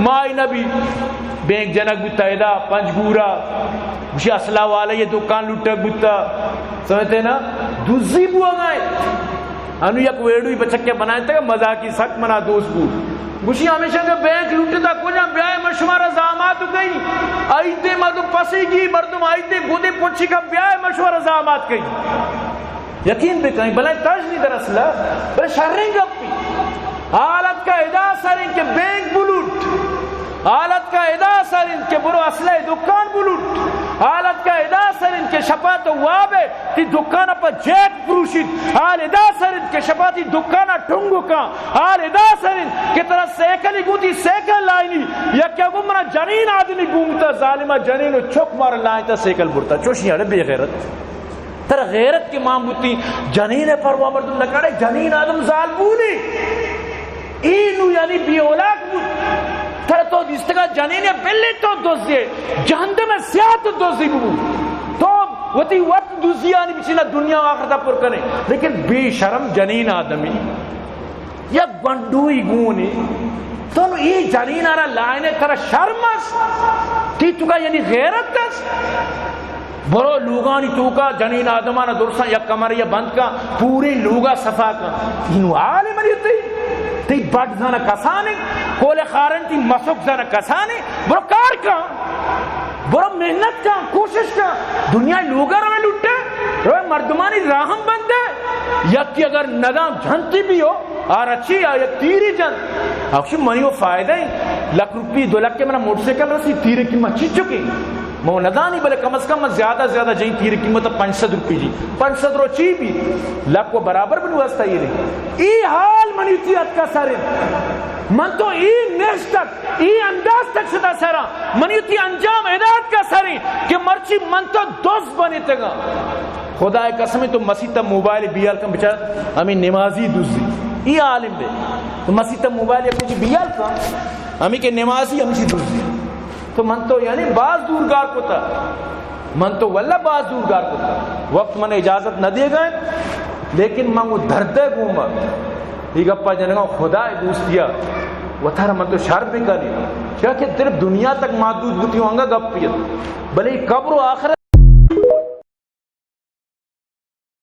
مائی نبی bank junk بتا ادا پنجگورا مجھے اسلحہ والا یہ دکان لٹک بتا سمجھتے نا دوزی بوا گئے انو یک ویڈوی بچکے بنائے تھے مزاقی سخت منا دوست بو گوشی ہمیشہ کہ بینک لوٹتا کجا بیائے مشمار ازامات گئی آئیتے مردم پسی گی مردم آئیتے گودے پوچھی کا بیائے مشمار ازامات گئی یقین بھی کہیں بلائیں تاج نہیں در اصلہ بلائیں شرنگ اپی حالت کا ادا سرین کے بینک بلوٹ حالت کا ادا سرین کے برو اسلحہ دکان بلوٹ حالت کا ادا سرین کے شپات وابے تی دکان پر جیک پروشید حال ادا سرین کے شپاتی دکان ٹھنگو کا حال ادا سرین کے طرح سیکلی گوتی سیکل لائنی یا کیا گو منا جنین آدمی گومتا ظالمہ جنین و چک مار لائنتا سیکل برتا چوشی ہے بے غیرت تر غیرت کی ماں بوتی جنین پر وابردن لکڑے جنین آدم ظال بولی اینو یعنی بی اولاک بود تر تو دستگا جنین بلی تو دوزیے جہندم سیاہ تو دوزی بو تو وتی وقت دوزی آنی بچینا دنیا آخرتا پر کرنے لیکن بے شرم جنین آدمی یا گنڈوئی گونی تو یہ جنین آرہ لائنے تر شرمس تی تو کا یعنی غیرت تس برو لوگانی تو کا جنین آدمانا درسا یا کمر یا بند کا پوری لوگا صفا کا انو عالم ریتی تی بڑھ زانا کسانے کول خارن تی مسک زانا کسانے برو کار کا برو محنت کا کوشش کا دنیا لوگا روے لٹے روے مردمانی راہم بندے یکی اگر ندام جھنتی بھی ہو اور اچھی یک تیری جن اکشی منی وہ فائدہ ہی لکھ روپی 2 لاکھ کے منہ موٹر سیکل رسی تیرے کی مچی چکی مو ندانی بلے کم از کم زیادہ زیادہ جائیں تیرے قیمت 500 روپی جی 500 رو چی بھی لاکھ کو برابر بھی نواستا یہ رہی ای حال منیتیت کا سارے من تو ای نیش تک ای انداز تک شدہ سارا منیتی انجام اداد کا سارے کہ مرچی من تو دوست بنے تگا خدا قسم تو مسیح موبائل بیال کا بچار ہمیں نمازی دوسری ای عالم دے تو مسیح موبائل اپنی بیال کا ہمیں کہ نمازی ہمیں دوسری تو من تو یعنی بعض دورگار کو تھا من تو واللہ بعض دورگار کو تھا وقت من اجازت نہ دے گئے لیکن من وہ دھردے گوما یہ گپا جنگا خدا دوستیا وہ تھا من تو شرط بھی کرنی کیا کہ صرف دنیا تک محدود ہوتی ہوں گا گپ بلے قبر و آخرت